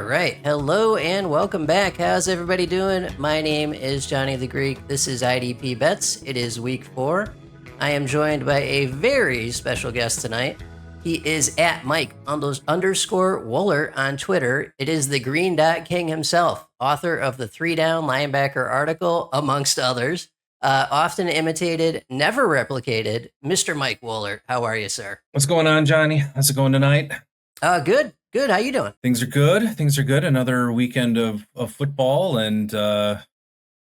right. Hello and welcome back. How's everybody doing? My name is Johny the Greek. This is IDP Bets. It is week 4. I am joined by a very special guest tonight. He is at Mike underscore Woellert on Twitter. It is the Green Dot King himself, author of the 3-Down Linebacker article, amongst others. Often imitated, never replicated, Mr. Mike Woellert. How are you, sir? What's going on, Johnny? How's it going tonight? Good. How you doing? Things are good. Another weekend of football, and I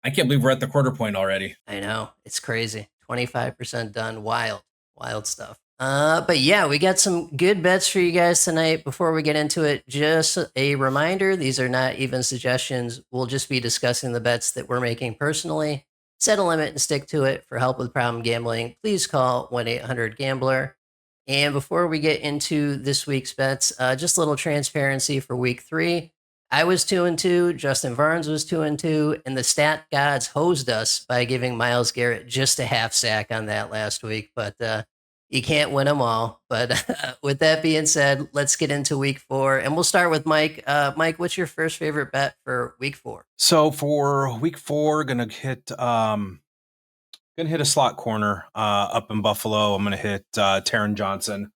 can't believe we're at the quarter point already. I know. It's crazy. 25% done. Wild stuff. But yeah, we got some good bets for you guys tonight. Before we get into it, just a reminder, these are not even suggestions. We'll just be discussing the bets that we're making personally. Set a limit and stick to it. For help with problem gambling, please call 1-800-GAMBLER. And before we get into this week's bets, just a little transparency for week 3. I was 2-2, Justin Barnes was 2-2, and the stat gods hosed us by giving Myles Garrett just a half sack on that last week. But you can't win them all. But with that being said, let's get into week 4. And we'll start with Mike. Mike, what's your first favorite bet for week 4? So for week 4, gonna hit a slot corner up in Buffalo. I'm gonna hit Taron Johnson.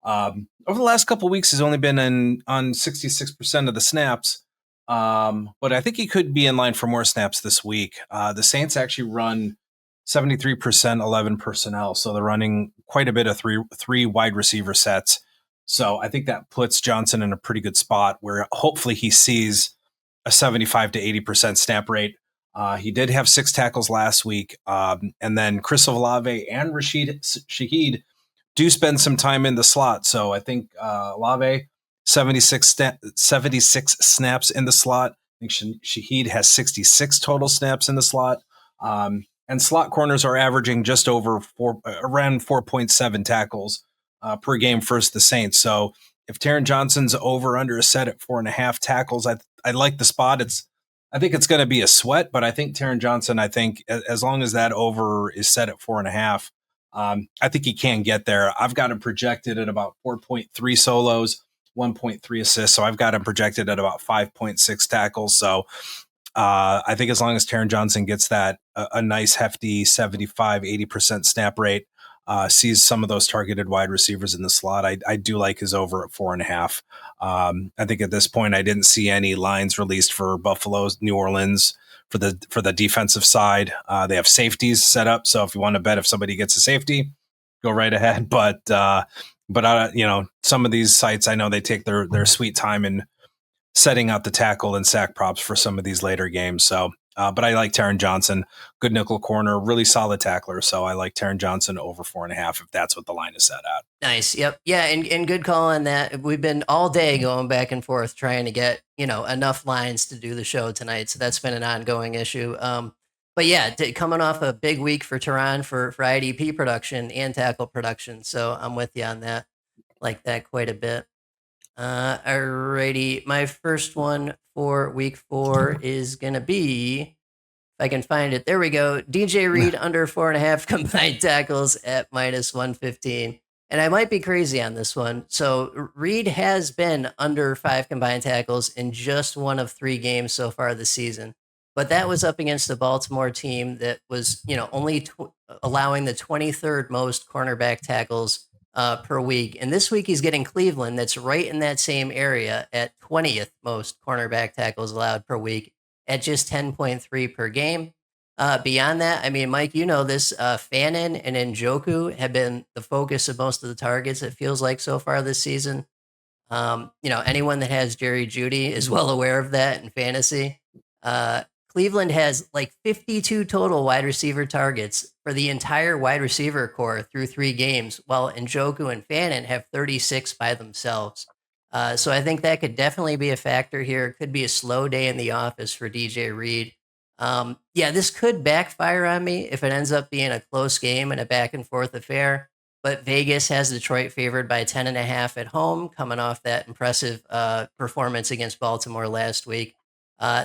Over the last couple of weeks, he's only been on 66% of the snaps, but I think he could be in line for more snaps this week. The Saints actually run 73% 11 personnel, so they're running quite a bit of three wide receiver sets. So I think that puts Johnson in a pretty good spot where hopefully he sees a 75 to 80% snap rate. He did have 6 tackles last week, and then Chris Olave and Rashid Shaheed do spend some time in the slot. So I think Olave, 76 snaps in the slot. I think Shaheed has 66 total snaps in the slot. And slot corners are averaging just over around 4.7 tackles per game versus the Saints. So if Taron Johnson's over under is set at 4.5 tackles, I like the spot. I think it's going to be a sweat, but I think Taron Johnson, as long as that over is set at 4.5, I think he can get there. I've got him projected at about 4.3 solos, 1.3 assists. So I've got him projected at about 5.6 tackles. So I think as long as Taron Johnson gets that a nice hefty 75, 80% snap rate, sees some of those targeted wide receivers in the slot, I do like his over at 4.5. I think at this point, I didn't see any lines released for Buffalo's New Orleans for the defensive side. They have safeties set up. So if you want to bet if somebody gets a safety, go right ahead. But some of these sites, I know they take their sweet time in setting out the tackle and sack props for some of these later games. So, but I like Taron Johnson, good nickel corner, really solid tackler. So I like Taron Johnson over 4.5 if that's what the line is set at. Nice. Yep. Yeah. And good call on that. We've been all day going back and forth trying to get, enough lines to do the show tonight. So that's been an ongoing issue. But yeah, coming off a big week for Taron for IDP production and tackle production. So I'm with you on that. Like that quite a bit. Alrighty. My first one for week 4 is going to be, if I can find it, there we go. DJ Reed under 4.5 combined tackles at -115. And I might be crazy on this one. So Reed has been under 5 combined tackles in just one of 3 games so far this season. But that was up against the Baltimore team that was, only allowing the 23rd most cornerback tackles per week. And this week he's getting Cleveland, that's right in that same area at 20th most cornerback tackles allowed per week at just 10.3 per game. Beyond that, I mean, Mike, this, Fannin and Njoku have been the focus of most of the targets, it feels like, so far this season. Anyone that has Jerry Jeudy is well aware of that in fantasy. Cleveland has like 52 total wide receiver targets for the entire wide receiver core through 3 games, while Njoku and Fannin have 36 by themselves. So I think that could definitely be a factor here. It could be a slow day in the office for DJ Reed. This could backfire on me if it ends up being a close game and a back and forth affair. But Vegas has Detroit favored by 10.5 at home, coming off that impressive performance against Baltimore last week.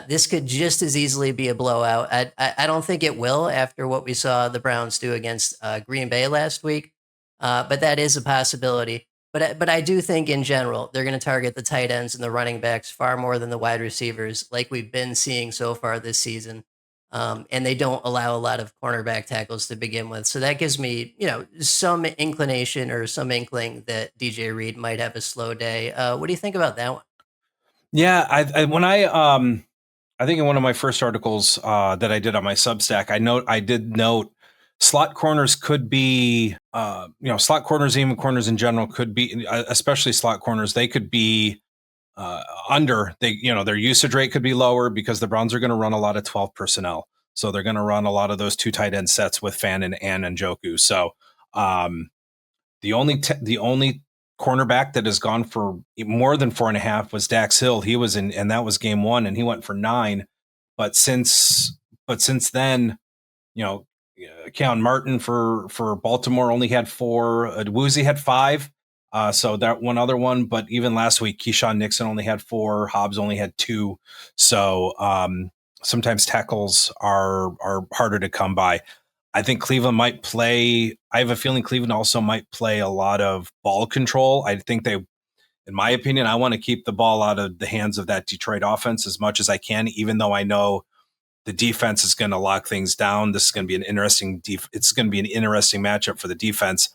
This could just as easily be a blowout. I don't think it will after what we saw the Browns do against Green Bay last week, but that is a possibility. But I do think in general they're going to target the tight ends and the running backs far more than the wide receivers, like we've been seeing so far this season. And they don't allow a lot of cornerback tackles to begin with, so that gives me some inclination or some inkling that DJ Reed might have a slow day. What do you think about that one? Yeah, I think in one of my first articles that I did on my Substack, I did note slot corners could be, slot corners, even corners in general could be, especially slot corners, they could be under. Their usage rate could be lower because the Browns are going to run a lot of 12 personnel, so they're going to run a lot of those two tight end sets with Fan and Njoku. So the only cornerback that has gone for more than 4.5 was Dax Hill. He was in, and that was game one, and he went for 9. But since then, Keon Martin for Baltimore only had 4. Woozy had 5. So that one other one. But even last week, Keyshawn Nixon only had 4. Hobbs only had 2. So sometimes tackles are harder to come by. I think Cleveland might play. I have a feeling Cleveland also might play a lot of ball control. I think they, in my opinion, I want to keep the ball out of the hands of that Detroit offense as much as I can, even though I know the defense is going to lock things down. This is going to be an interesting. It's going to be an interesting matchup for the defense.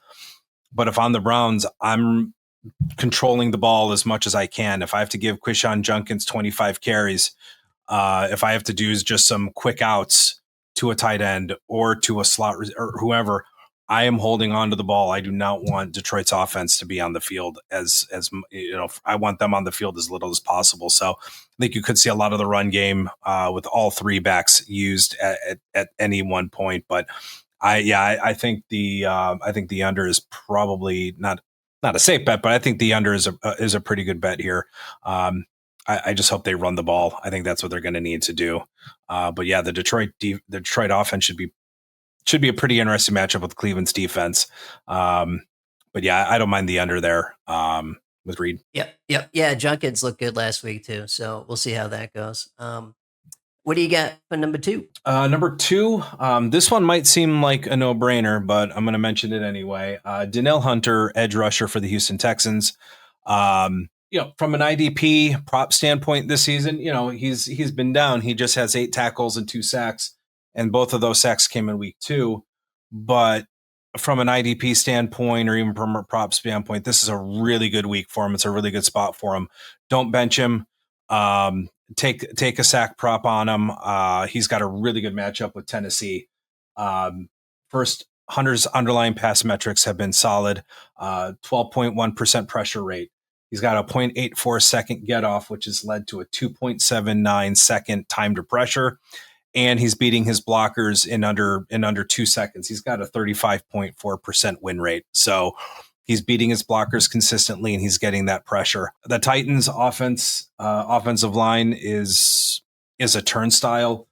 But if I'm the Browns, I'm controlling the ball as much as I can. If I have to give Quishon Junkins 25 carries, if I have to do just some quick outs to a tight end or to a slot or whoever, I am holding on to the ball. I do not want Detroit's offense to be on the field as I want them on the field as little as possible. So I think you could see a lot of the run game with all 3 backs used at any one point. But I think the under is probably not a safe bet, but I think the under is a pretty good bet here. I just hope they run the ball. I think that's what they're going to need to do. But yeah, the Detroit offense should be a pretty interesting matchup with Cleveland's defense. But yeah, I don't mind the under there with Reed. Yep. Yeah, Junkins looked good last week too, so we'll see how that goes. What do you got for number 2? Number 2, this one might seem like a no-brainer, but I'm going to mention it anyway. Danielle Hunter, edge rusher for the Houston Texans. From an IDP prop standpoint this season, he's been down. He just has 8 tackles and 2 sacks, and both of those sacks came in week 2. But from an IDP standpoint, or even from a prop standpoint, this is a really good week for him. It's a really good spot for him. Don't bench him. Take a sack prop on him. He's got a really good matchup with Tennessee. First, Hunter's underlying pass metrics have been solid. 12.1% pressure rate. He's got a 0.84 second get off, which has led to a 2.79 second time to pressure. And he's beating his blockers in under 2 seconds. He's got a 35.4% win rate. So he's beating his blockers consistently, and he's getting that pressure. The Titans' offensive line is a turnstile.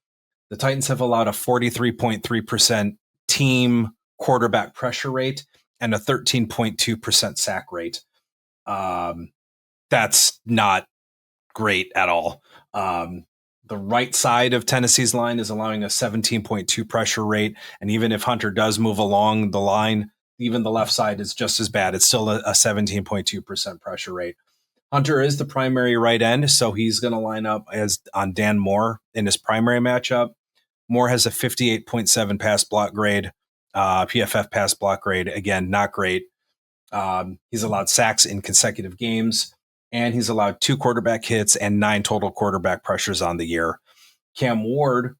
The Titans have allowed a 43.3% team quarterback pressure rate and a 13.2% sack rate. That's not great at all. The right side of Tennessee's line is allowing a 17.2 pressure rate. And even if Hunter does move along the line, even the left side is just as bad. It's still a 17.2% pressure rate. Hunter is the primary right end, so he's going to line up as on Dan Moore in his primary matchup. Moore has a 58.7 pass block grade, PFF pass block grade. Again, not great. He's allowed sacks in consecutive games, and he's allowed 2 quarterback hits and 9 total quarterback pressures on the year. Cam Ward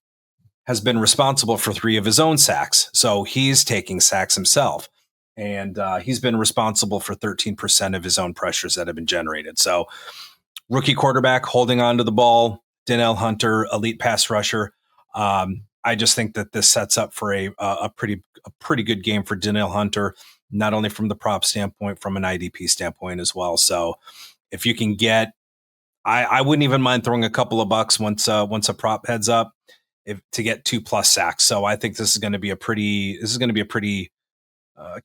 has been responsible for 3 of his own sacks, so he's taking sacks himself. And he's been responsible for 13% of his own pressures that have been generated. So rookie quarterback holding on to the ball, Danielle Hunter, elite pass rusher. I just think that this sets up for a pretty good game for Danielle Hunter, not only from the prop standpoint, from an IDP standpoint as well. So if you can get, I wouldn't even mind throwing a couple of bucks once a prop heads up to get 2+ sacks. So I think this is going to be a pretty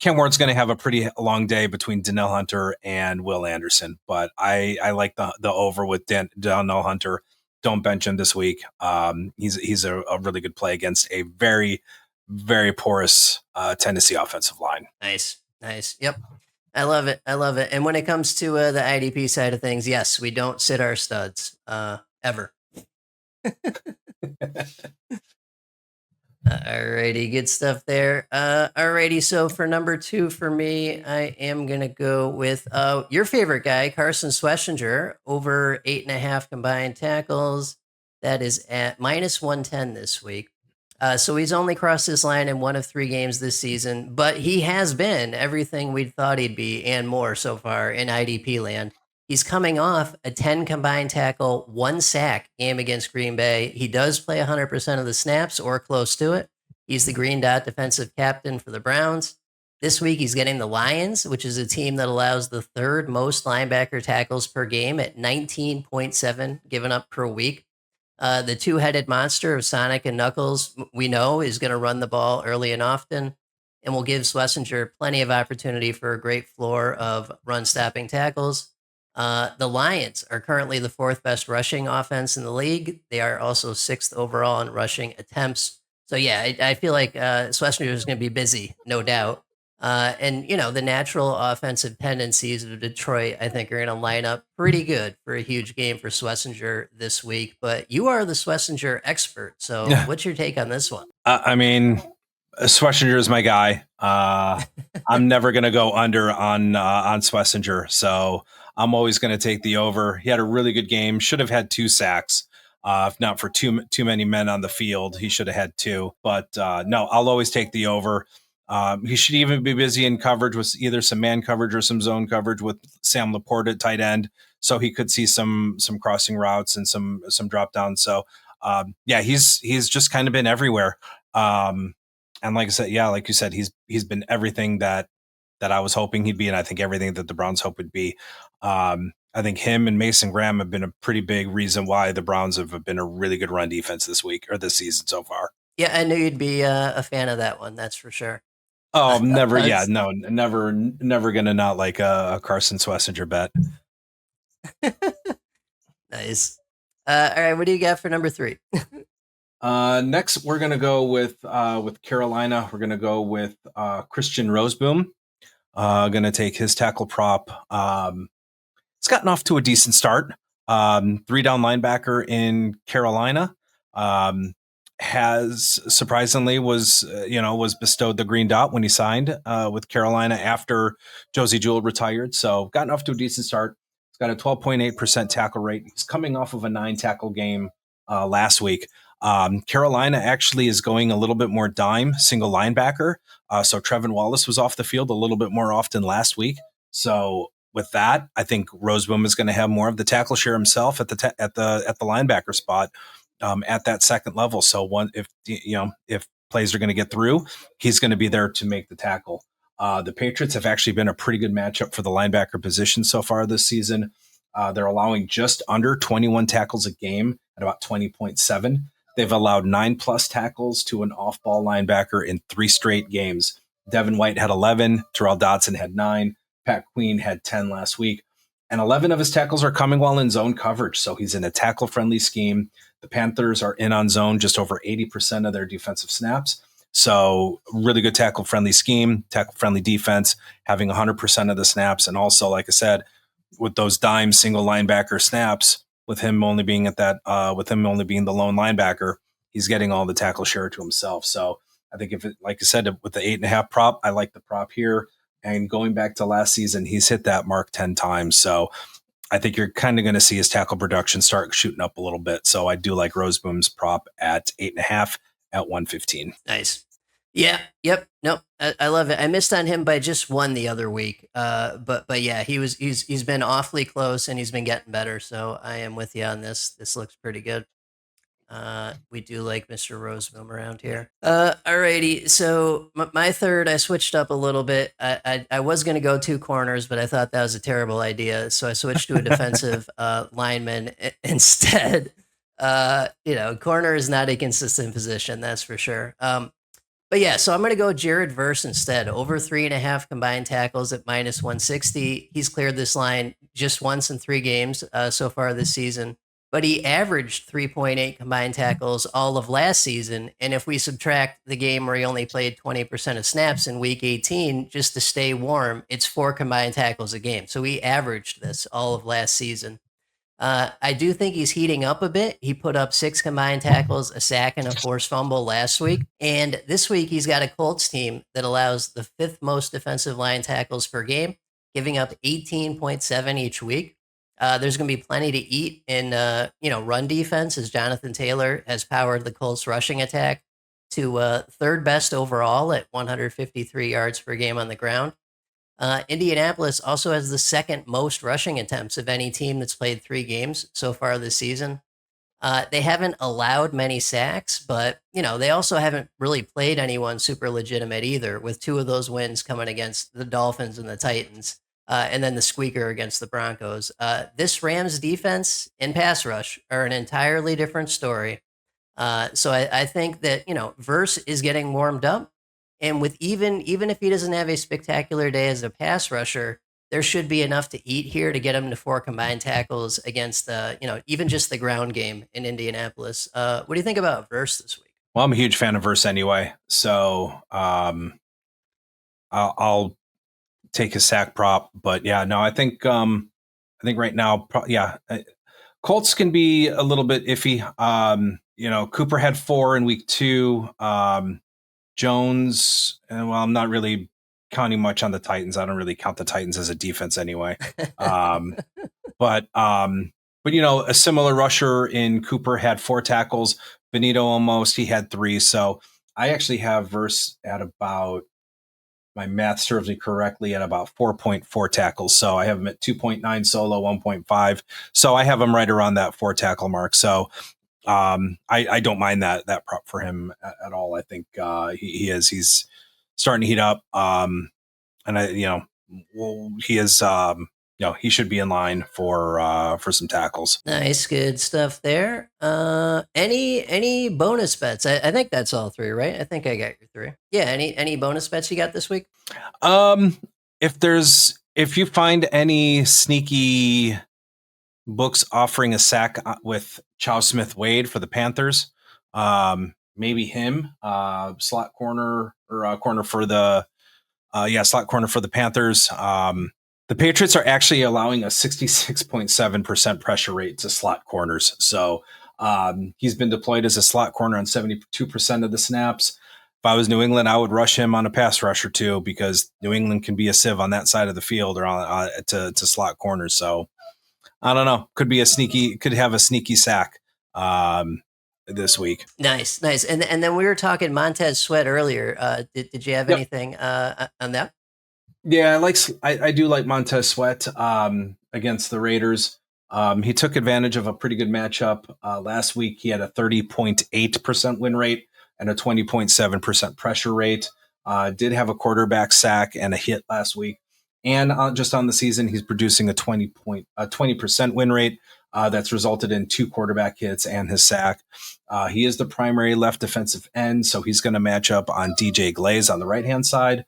Ken Ward's going to have a pretty long day between Danielle Hunter and Will Anderson, but I like the over with Danielle Hunter. Don't bench him this week. He's a really good play against a very, very porous Tennessee offensive line. Nice. Yep. I love it. I love it. And when it comes to the IDP side of things, yes, we don't sit our studs ever. Alrighty, good stuff there. Alrighty, so for number 2 for me, I am gonna go with your favorite guy, Carson Schwesinger, over 8.5 combined tackles. That is at -110 this week. So he's only crossed this line in 1 of 3 games this season, but he has been everything we thought he'd be and more so far in IDP land. He's coming off a 10 combined tackle, 1 sack game against Green Bay. He does play 100% of the snaps or close to it. He's the green dot defensive captain for the Browns. This week, he's getting the Lions, which is a team that allows the 3rd most linebacker tackles per game at 19.7 given up per week. The 2-headed monster of Sonic and Knuckles, we know, is going to run the ball early and often, and will give Schlesinger plenty of opportunity for a great floor of run-stopping tackles. The Lions are currently the 4th best rushing offense in the league. They are also 6th overall in rushing attempts. So yeah, I feel like Schlesinger is going to be busy, no doubt. And the natural offensive tendencies of Detroit, I think, are going to line up pretty good for a huge game for Schlesinger this week. But you are the Schlesinger expert, so what's your take on this one? I mean, Schlesinger is my guy. I'm never going to go under on Schlesinger, so I'm always going to take the over. He had a really good game. Should have had 2 sacks. If not for too many men on the field, he should have had 2. But no, I'll always take the over. He should even be busy in coverage with either some man coverage or some zone coverage with Sam Laporte at tight end, so he could see some crossing routes and some drop downs. So yeah, he's just kind of been everywhere. And like I said, yeah, like you said, he's been everything that I was hoping he'd be, and I think everything that the Browns hope would be. I think him and Mason Graham have been a pretty big reason why the Browns have been a really good run defense this week or this season so far. Yeah, I knew you'd be a fan of that one. That's for sure. Oh, never. Yeah, no, never gonna not like a Carson Schwesinger bet. Nice. All right, what do you got for number 3? Next, we're gonna go with Carolina. We're gonna go with Christian Rozeboom. Gonna take his tackle prop. It's gotten off to a decent start. 3-down linebacker in Carolina. Has surprisingly was bestowed the green dot when he signed with Carolina after Josie Jewell retired. So gotten off to a decent start. He's got a 12.8% tackle rate. He's coming off of a 9 tackle game last week. Carolina actually is going a little bit more dime single linebacker. So Trevin Wallace was off the field a little bit more often last week. So with that, I think Rozeboom is going to have more of the tackle share himself at the linebacker spot. At that second level. So if plays are going to get through, he's going to be there to make the tackle. The Patriots have actually been a pretty good matchup for the linebacker position so far this season. They're allowing just under 21 tackles a game at about 20.7. They've allowed 9+ tackles to an off-ball linebacker in 3 straight games. Devin White had 11. Terrell Dodson had 9. Pat Queen had 10 last week. And 11 of his tackles are coming while in zone coverage. So he's in a tackle-friendly scheme. The Panthers are in on zone just over 80% of their defensive snaps. So really good tackle-friendly scheme, tackle-friendly defense, having 100% of the snaps. And also, like I said, with those dime single linebacker snaps, with him only being the lone linebacker, he's getting all the tackle share to himself. So I think like I said, with the 8.5 prop, I like the prop here. And going back to last season, he's hit that mark 10 times. So I think you're kind of going to see his tackle production start shooting up a little bit. So I do like Rozeboom's prop at 8.5 at 115. Nice. Yeah. Yep. Nope. I love it. I missed on him by just 1 the other week. But yeah, he's been awfully close and he's been getting better. So I am with you on this. This looks pretty good. We do like Mr. Rozeboom around here. Alrighty. So my third, I switched up a little bit. I was going to go 2 corners, but I thought that was a terrible idea. So I switched to a defensive lineman instead. Corner is not a consistent position, that's for sure. But yeah, so I'm going to go Jared Verse instead. Over 3.5 combined tackles at -160. He's cleared this line just once in 3 games so far this season. but he averaged 3.8 combined tackles all of last season. And if we subtract the game where he only played 20% of snaps in week 18, just to stay warm, it's 4 combined tackles a game. So he averaged this all of last season. I do think he's heating up a bit. He put up 6 combined tackles, a sack, and a forced fumble last week. And this week, he's got a Colts team that allows the 5th most defensive line tackles per game, giving up 18.7 each week. There's going to be plenty to eat in, run defense, as Jonathan Taylor has powered the Colts rushing attack to 3rd best overall at 153 yards per game on the ground. Indianapolis also has the 2nd most rushing attempts of any team that's played 3 games so far this season. They haven't allowed many sacks, but they also haven't really played anyone super legitimate either, with 2 of those wins coming against the Dolphins and the Titans, and then the squeaker against the Broncos. This Rams defense and pass rush are an entirely different story. So I think that Verse is getting warmed up. And with even if he doesn't have a spectacular day as a pass rusher, there should be enough to eat here to get him to 4 combined tackles against even just the ground game in Indianapolis. What do you think about Verse this week? Well, I'm a huge fan of Verse anyway, so I'll take his sack prop. But yeah, no, I think right now, Colts can be a little bit iffy. Cooper had 4 in week 2. Jones, and I'm not really counting much on the Titans. I don't really count the Titans as a defense anyway. But a similar rusher in Cooper had 4 tackles. Benito he had 3. So I actually have Verse at about, my math serves me correctly, at about 4.4 tackles. So I have him at 2.9 solo, 1.5. So I have him right around that 4 tackle mark. So I don't mind that prop for him at all. I think he's starting to heat up. He is he should be in line for some tackles. Nice, good stuff there. Any bonus bets? I think that's all 3, right? I think I got your 3. Yeah. Any bonus bets you got this week? If you find any sneaky books offering a sack with Chow Smith-Wade for the Panthers, maybe him, slot corner or corner for the slot corner for the Panthers. The Patriots are actually allowing a 66.7% pressure rate to slot corners. So he's been deployed as a slot corner on 72% of the snaps. If I was New England, I would rush him on a pass rush or 2, because New England can be a sieve on that side of the field or on to slot corners. So I don't know. Could have a sneaky sack this week. Nice. And then we were talking Montez Sweat earlier. Did you have anything on that? Yeah, I do like Montez Sweat against the Raiders. He took advantage of a pretty good matchup last week. He had a 30.8% win rate and a 20.7% pressure rate. Did have a quarterback sack and a hit last week. And just on the season, he's producing a 20% win rate that's resulted in 2 quarterback hits and his sack. He is the primary left defensive end, so he's going to match up on DJ Glaze on the right-hand side.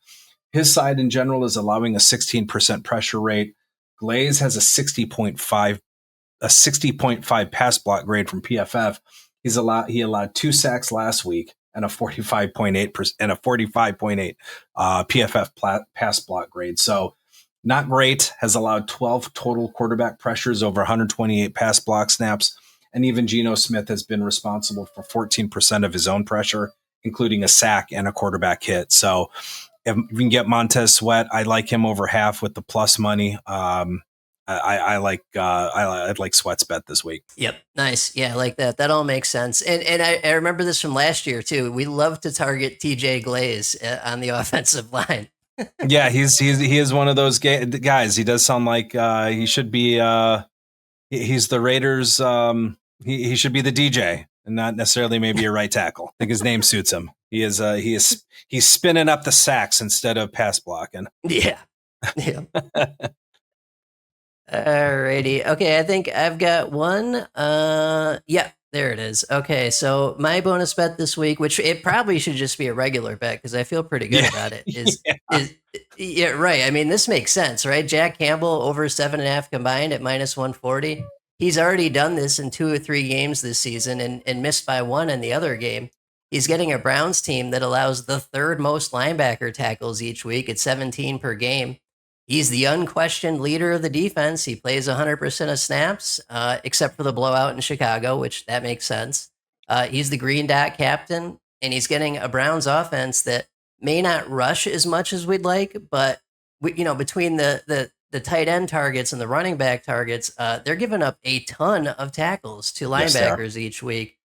His side in general is allowing a 16% pressure rate. Glaze has a 60.5 pass block grade from PFF. He allowed 2 sacks last week and a 45.8% and a 45.8 PFF pass block grade. So not great. Has allowed 12 total quarterback pressures over 128 pass block snaps. And even Geno Smith has been responsible for 14% of his own pressure, including a sack and a quarterback hit. So if we can get Montez Sweat, I like him over half with the plus money. I'd like Sweat's bet this week. Yep. Nice. Yeah, I like that. That all makes sense. And I remember this from last year too. We love to target TJ Glaze on the offensive line. Yeah, he is one of those guys. He does sound like he should be. He's the Raiders. He should be the DJ and not necessarily maybe a right tackle. I think his name suits him. He's spinning up the sacks instead of pass blocking. Yeah. Alrighty. Okay, I think I've got one. Yeah, there it is. Okay, so my bonus bet this week, which it probably should just be a regular bet because I feel pretty good about it, is right. I mean, this makes sense, right? Jack Campbell over 7.5 combined at -140. he's already done this in 2 or 3 games this season and missed by 1 in the other game. He's getting a Browns team that allows the 3rd most linebacker tackles each week at 17 per game. He's the unquestioned leader of the defense. He plays 100% of snaps, except for the blowout in Chicago, which that makes sense. He's the green dot captain, and he's getting a Browns offense that may not rush as much as we'd like, but between the tight end targets and the running back targets, they're giving up a ton of tackles to linebackers each week.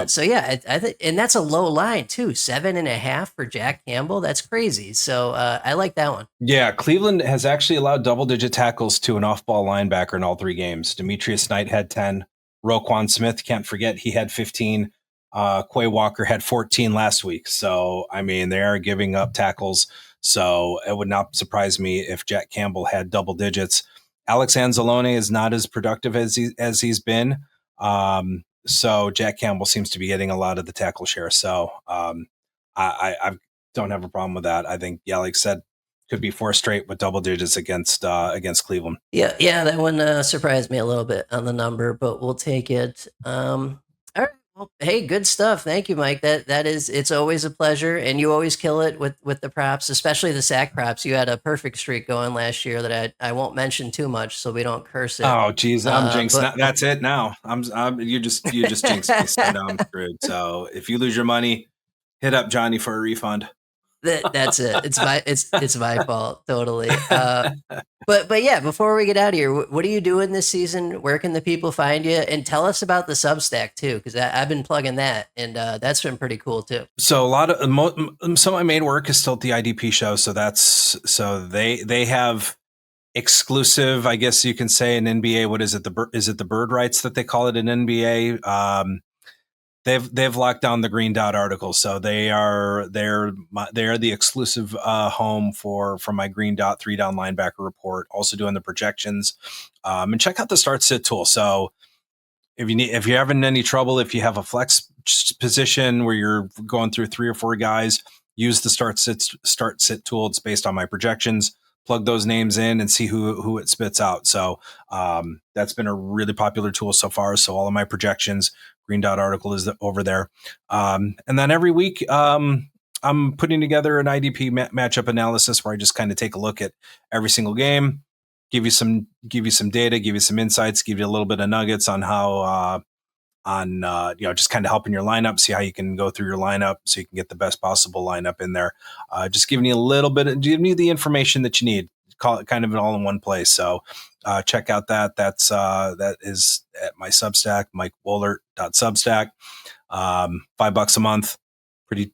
So yeah, I think, and that's a low line too, 7.5 for Jack Campbell. That's crazy. So I like that one. Yeah, Cleveland has actually allowed double-digit tackles to an off-ball linebacker in all 3 games. Demetrius Knight had 10. Roquan Smith, can't forget, he had 15. Quay Walker had 14 last week. So, I mean, they are giving up tackles. So it would not surprise me if Jack Campbell had double digits. Alex Anzalone is not as productive as he's been. So Jack Campbell seems to be getting a lot of the tackle share. So I don't have a problem with that. I think, yeah, like I said, could be 4 straight with double digits against Cleveland. Yeah, that one surprised me a little bit on the number, but we'll take it. All right. Well, hey, good stuff. Thank you, Mike. It's always a pleasure, and you always kill it with the props, especially the sack props. You had a perfect streak going last year that I won't mention too much, so we don't curse it. Oh, geez, I'm jinxed. That's it now. You just jinxed me. So now I'm screwed. So if you lose your money, hit up Johny for a refund. That's it. It's my fault, totally. But yeah, before we get out of here, what are you doing this season? Where can the people find you? And tell us about the Substack too, because I've been plugging that, and that's been pretty cool too. So a lot of some of my main work is still at the IDP show. So they have exclusive, I guess you can say, an NBA. What is it? Is it the bird rights that they call it in NBA? They've locked down the Green Dot article, so they're the exclusive home for my Green Dot 3-down linebacker report. Also doing the projections, and check out the start sit tool. So if you're having any trouble, if you have a flex position where you're going through 3 or 4 guys, use the start sit tool. It's based on my projections. Plug those names in and see who it spits out. So that's been a really popular tool so far. So all of my projections, Green Dot article is over there. And then every week I'm putting together an IDP matchup analysis where I just kind of take a look at every single game, give you some data, give you some insights, give you a little bit of nuggets on how just kind of helping your lineup, see how you can go through your lineup so you can get the best possible lineup in there. Just giving you a little bit, giving you the information that you need, call it kind of all in one place. So check out that is at my Substack, MikeWoellert.substack. $5 a month, pretty,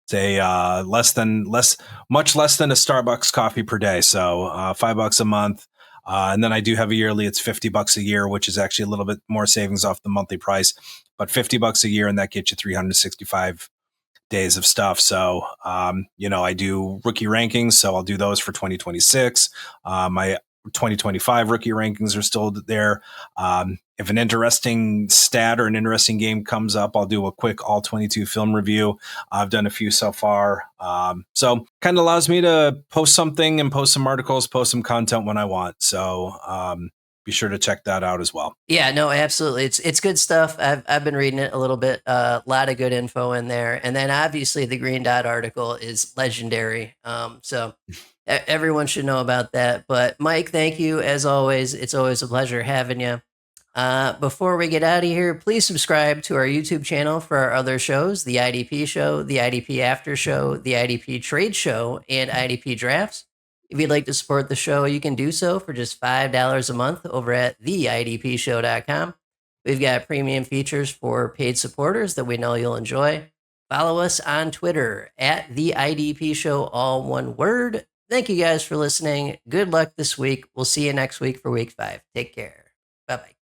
say much less than a Starbucks coffee per day. So $5 a month. And then I do have a yearly, it's $50 a year, which is actually a little bit more savings off the monthly price, but $50 a year, and that gets you 365 days of stuff. So, I do rookie rankings, so I'll do those for 2026. My 2025 rookie rankings are still there. If an interesting stat or an interesting game comes up, I'll do a quick all 22 film review. I've done a few so far. So kind of allows me to post something and post some articles, post some content when I want. So be sure to check that out as well. Yeah, no, absolutely. It's good stuff. I've been reading it a little bit. A lot of good info in there. And then obviously the Green Dot article is legendary. So everyone should know about that. But Mike, thank you as always. It's always a pleasure having you. Before we get out of here, please subscribe to our YouTube channel for our other shows, the IDP Show, the IDP After Show, the IDP Trade Show, and IDP Drafts. If you'd like to support the show, you can do so for just $5 a month over at theidpshow.com. We've got premium features for paid supporters that we know you'll enjoy. Follow us on Twitter at the IDP Show, all one word. Thank you guys for listening. Good luck this week. We'll see you next week for week 5. Take care. Bye-bye.